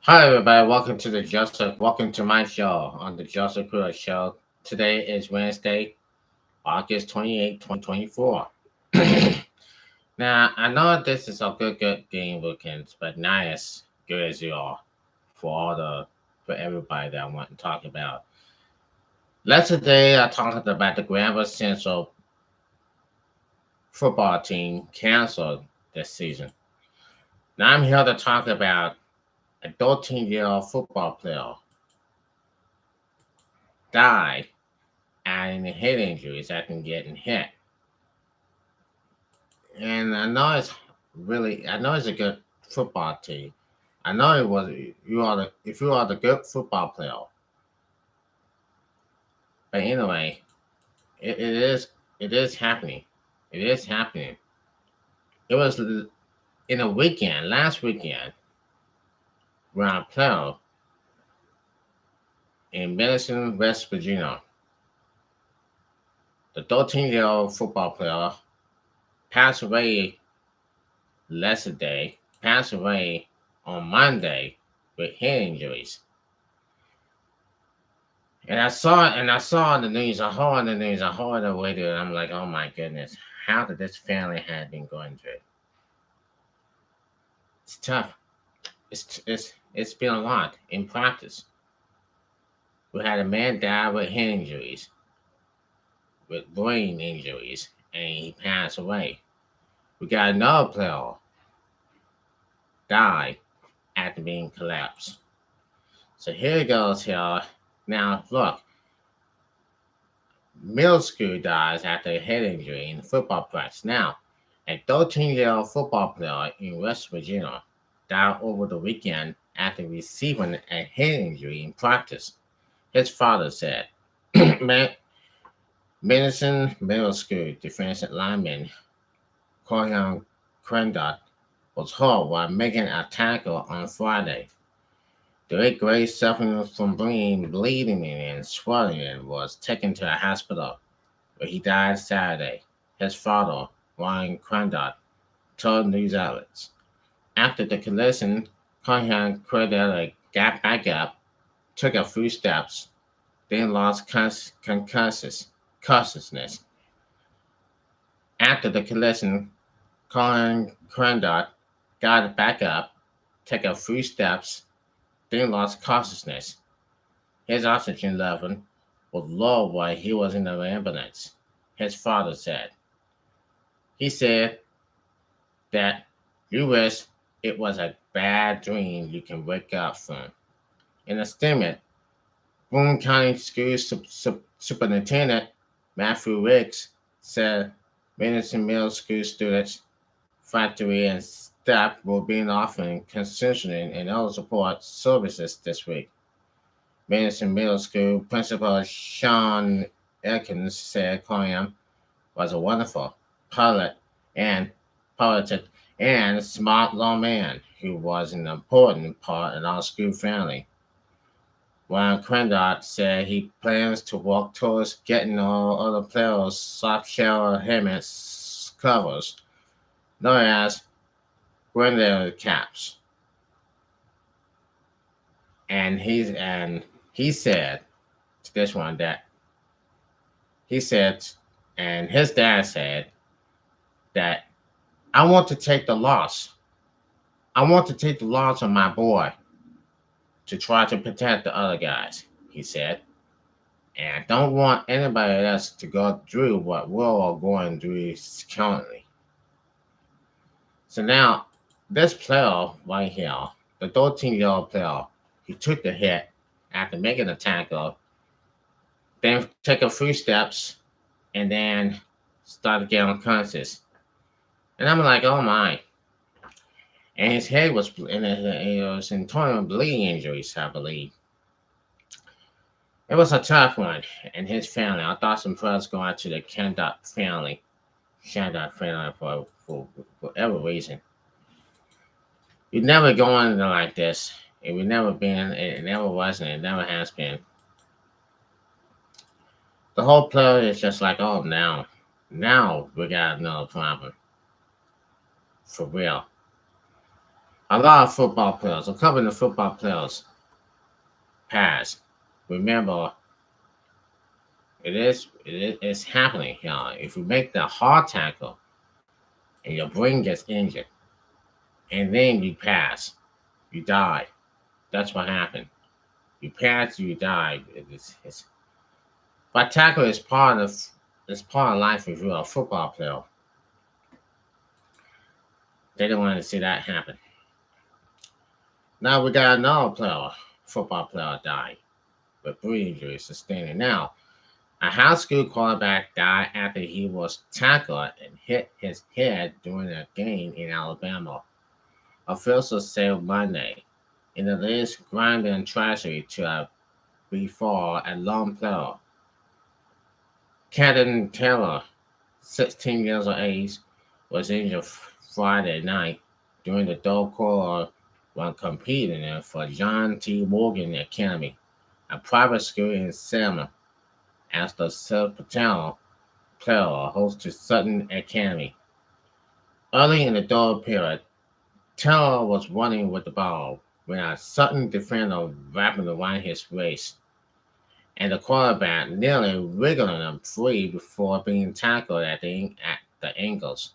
Hi everybody, welcome to my show on the Joseph Crudup Show. Today is Wednesday, August 28, 2024. Now, I know this is a good game weekend, but not as good as you are for everybody that I want to talk about. Let's today I talked about the Granville Central football team canceled this season. Now I'm here to talk about a 13-year-old football player died adding the head injuries after getting hit. And I know it's a good football team. I know it was if you are the good football player. But anyway, it is happening. It is happening. It was in a weekend, last weekend, when I played in Madison, West Virginia. The 13-year-old football player passed away passed away on Monday with head injuries. And I saw the news, I heard the radio, and I'm like, oh my goodness, how did this family have been going through? It's tough. It's been a lot in practice. We had a man die with head injuries, with brain injuries, and he passed away. We got another player die after being collapsed. So here goes here. Now look, middle school dies after a head injury in football practice. Now, a 13-year-old football player in West Virginia died over the weekend after receiving a head injury in practice. His father said, Madison Middle School defensive lineman Corey Crandot was hurt while making a tackle on Friday. The eighth grade suffering from bleeding and swelling and was taken to a hospital where he died Saturday. His father, Ryan Crandot, told news outlets. After the collision, Conhan Crandot got back up, took a few steps, then lost consciousness. After the collision, Conhan Crandot got back up, took a few steps, then lost consciousness. His oxygen level was low while he was in the ambulance, his father said. He said that you wish it was a bad dream you can wake up from. In a statement, Boone County School Superintendent Matthew Wicks said Madison Middle School students, faculty, and staff will be offering counseling and other support services this week. Madison Middle School Principal Sean Elkins said Corian was a wonderful pilot and politic and smart young man who was an important part in our school family. While Crandot said he plans to work towards getting all other players soft shell helmets covers, known as Grendel caps. And he said to this one that he said and his dad said that I want to take the loss. I want to take the loss on my boy to try to protect the other guys, he said. And I don't want anybody else to go through what we're all going through currently. So now, this player right here, the 13-year-old player, he took the hit after making a tackle, then took a few steps, and then started getting unconscious. And I'm like, oh my. And his head was, and it was internal bleeding injuries, I believe. It was a tough one, and his family. I thought some prayers go out to the Kendall family for whatever reason. You never go into like this. It would never been. It never was, and it never has been. The whole play is just like, oh, now we got another problem for real. A lot of football players, a couple of the football players passed. Remember, it's happening here. If you make the hard tackle and your brain gets injured, and then you pass, you die. That's what happened. You pass, you die. But tackle is part of life if you're a football player. They don't want to see that happen. Now we got another player, football player died with brain injury sustained. Now, a high school quarterback died after he was tackled and hit his head during a game in Alabama. Officials said Monday in the latest grinding tragedy to a before a lone player. Caden Taylor, 16 years of age, was injured Friday night during the third quarter when competing for John T. Morgan Academy, a private school in Selma, as the Serpentine player hosted Sutton Academy. Early in the third period, Taylor was running with the ball when a Sutton defender wrapped around his waist, and the quarterback nearly wriggled him free before being tackled at the ankles.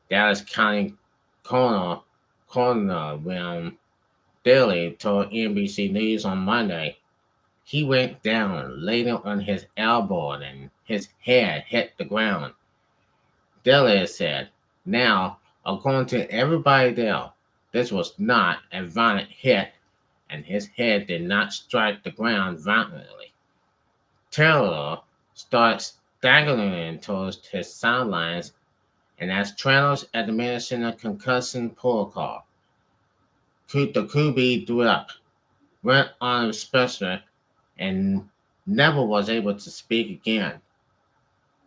Dallas County coroner, coroner William Daly told NBC News on Monday he went down, laid on his elbow, and his head hit the ground. Daly said, "Now, according to everybody there, this was not a violent hit, and his head did not strike the ground violently." Taylor started staggering towards his sidelines, and as trainers administered a concussion protocol, the QB threw up, went on a specimen, and never was able to speak again.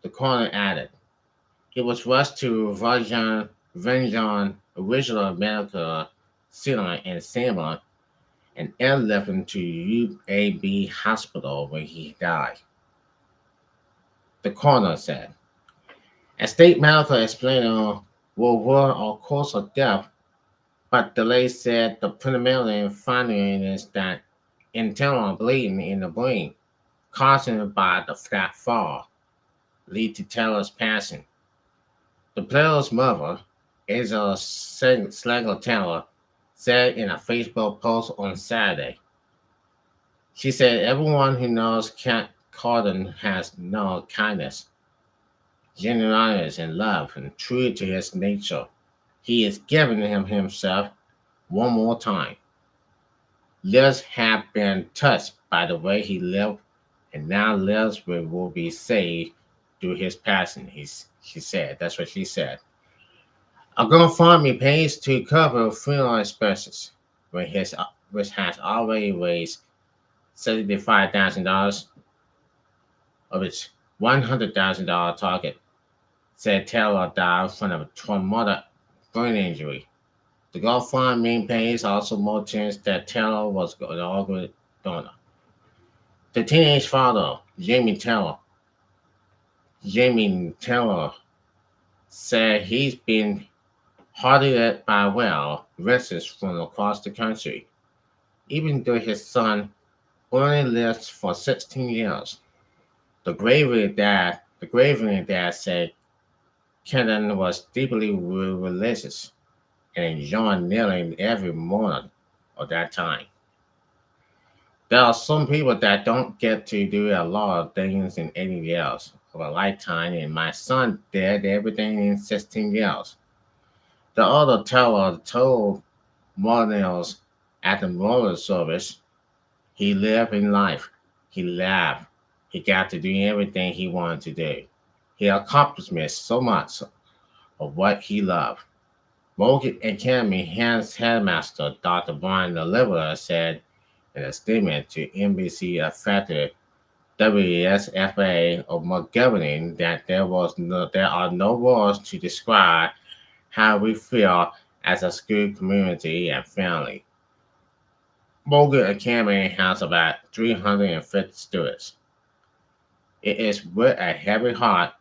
The coroner added. He was rushed to Venjon Original Medical Center in Selma and airlifted to UAB Hospital where he died. The coroner said. A state medical explainer will rule a cause of death, but Delay said the preliminary finding is that internal bleeding in the brain caused by the flat fall lead to Taylor's passing. The player's mother, Angela Slager Taylor, said in a Facebook post on Saturday. She said everyone who knows Kent Carden has no kindness, generosity, and love, and true to his nature. He is giving him himself one more time. Lives have been touched by the way he lived, and now lives will be saved through his passing. She said. That's what she said. A GoFundMe pays to cover funeral expenses, which has already raised $75,000 of its $100,000 target. Said Taylor died from a traumatic brain injury. The GoFundMe page also mentions that Taylor was an organ donor. The teenage father, Jamie Taylor, said he's been hardly by residents from across the country, even though his son only lived for 16 years. The Gravely Dad said Kenan was deeply religious and enjoyed kneeling every morning of that time. There are some people that don't get to do a lot of things in 80 years of a lifetime, and my son did everything in 16 years. The other teller told millennials at the memorial service he lived in life. He laughed. He got to do everything he wanted to do. He accomplished so much of what he loved. Morgan Academy headmaster Dr. Brian Deliverer said in a statement to NBC affected WSFA of Montgomery that there are no words to describe how we feel as a school community and family. Morgan Academy has about 350 students. It is with a heavy heart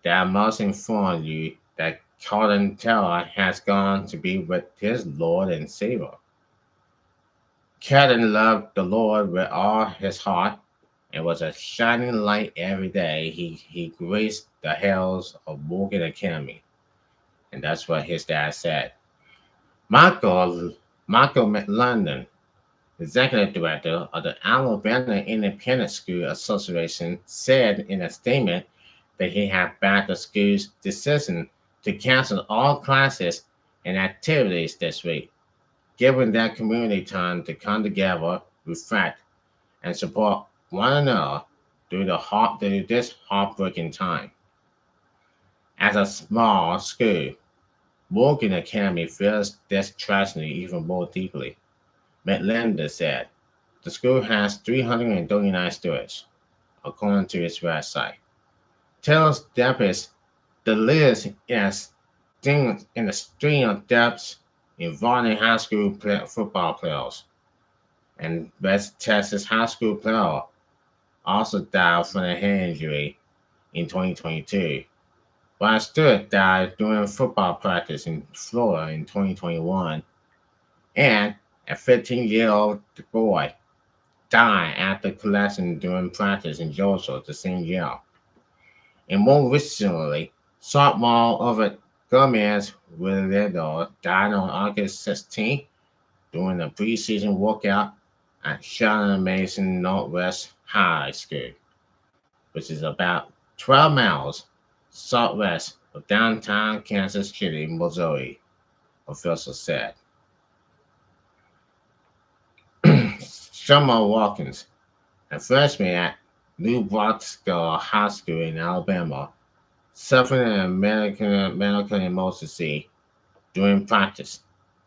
that I must inform you that Colin Taylor has gone to be with his Lord and Savior. Caden loved the Lord with all his heart and was a shining light every day. He graced the halls of Morgan Academy. And that's what his dad said. Michael McLondon, executive director of the Alabama Independent School Association, said in a statement that he had backed the school's decision to cancel all classes and activities this week, giving that community time to come together, reflect, and support one another through this heartbreaking time. As a small school, Morgan Academy feels this tragedy even more deeply. Melinda said, the school has 339 students, according to its website. Taylor's depth is the list in a string of deaths involving high school football players. And West Texas high school player also died from a head injury in 2022, while Stewart died during football practice in Florida in 2021, and a 15-year-old boy died after collapsing during practice in Georgia the same year. And more recently, sophomore over Gomez Willido died on August 16th during a preseason workout at Shannon Mason Northwest High School, which is about 12 miles southwest of downtown Kansas City, Missouri, officials said. Summer Watkins, a freshman at New Broxville High School in Alabama, suffered an medical emergency during practice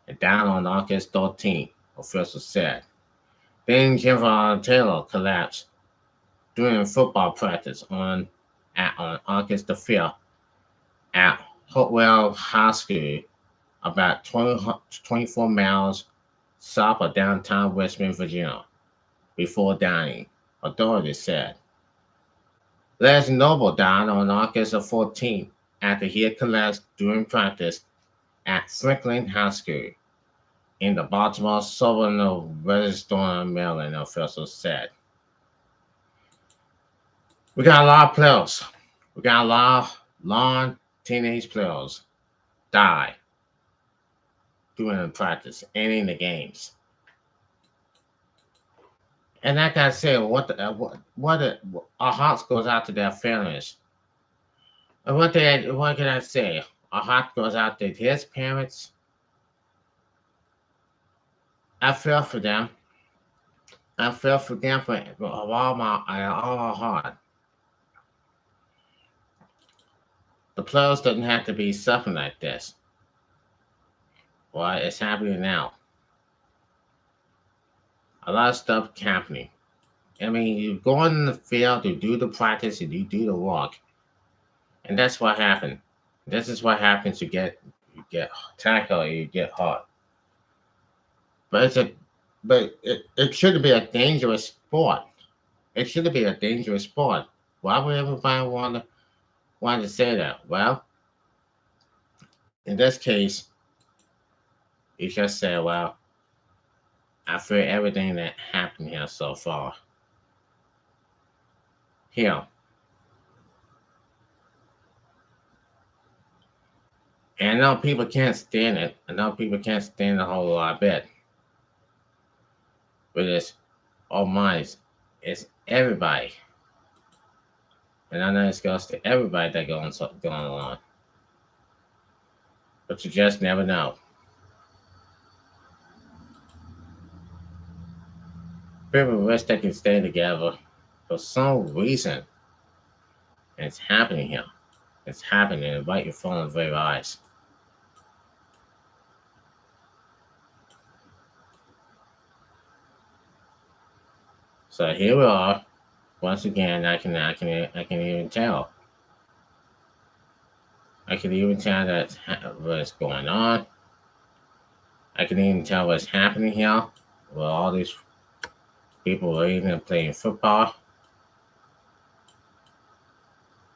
and died on August 13th, officials said. Then Kevin Taylor collapsed during football practice on August the 5th at Hopewell High School, about 24 miles south of downtown Richmond, Virginia, before dying, authorities said. Les Noble died on August the 14th after he had collapsed during practice at Franklin High School in the Baltimore suburb of Western Maryland, officials said. We got a lot of players. We got a lot of long teenage players die during the practice and in the games. And like I said, our hearts goes out to their families. And what can I say? Our heart goes out to his parents. I feel for them. I feel for them for all our heart. The players doesn't have to be suffering like this. Well, it's happening now. A lot of stuff happening. I mean, you go on the field, you do the practice, and you do the work, and that's what happened. This is what happens. You get tackled, you get hurt. But it shouldn't be a dangerous sport. It shouldn't be a dangerous sport. Why would everybody want to say that? Well, in this case, you just say, well, after everything that happened here so far, here, and I know people can't stand it. I know people can't stand the whole lot of it. But oh my, it's everybody. And I know it goes to everybody that going on. But you just never know. People wish they can stay together for some reason. And it's happening here. It's happening right in front of their eyes. So here we are. Once again, I can even tell. I can even tell what's going on. I can even tell what's happening here. Well, all these people are even playing football.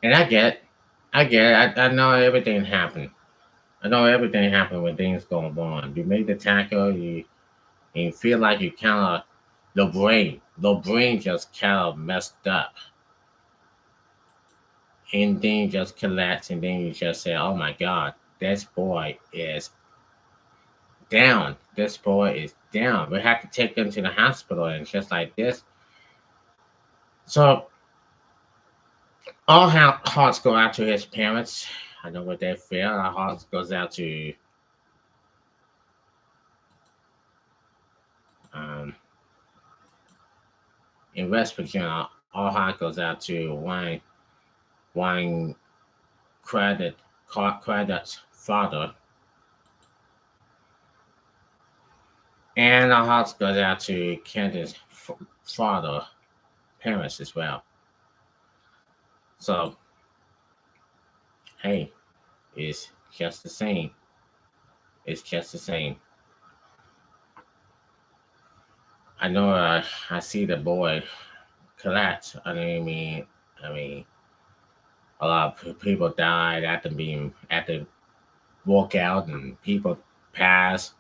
And I get it. I know everything happened. I know everything happens when things go wrong. You make the tackle, you feel like you kind of the brain just kind of messed up, and then you just collapse, and then you just say, "Oh my God, this boy is down. This boy is down. We have to take him to the hospital," and just like this. So all hearts go out to his parents. I know what they feel. Our hearts goes out to um, in West Virginia. All heart goes out to Wine Credit Credit's father, and our hearts goes out to Candace's father, parents as well. So hey, it's just the same. It's just the same. I know. I see the boy collapse. I mean, a lot of people died after walk out, and people pass.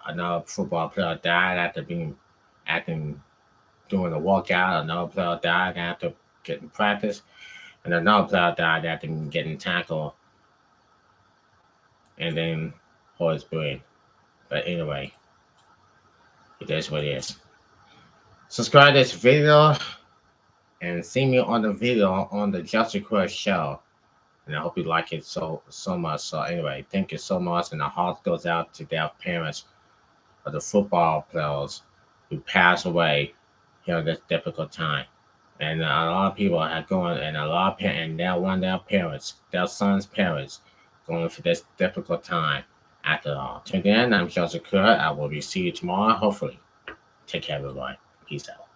Another football player died after doing a walkout. Another player died after getting practice, and another player died after getting tackled, and then hurt his brain. But anyway, it is what it is. Subscribe to this video and see me on the video on the Joseph Crudup Show. And I hope you like it so much. So anyway, thank you so much, and the heart goes out to their parents of the football players who passed away during this difficult time. And a lot of people are going, and a lot of and they're one of their parents, their son's parents, going through this difficult time. After all, till then, I'm Joseph Crudup. I will be see you tomorrow. Hopefully, take care, everybody. Peace out.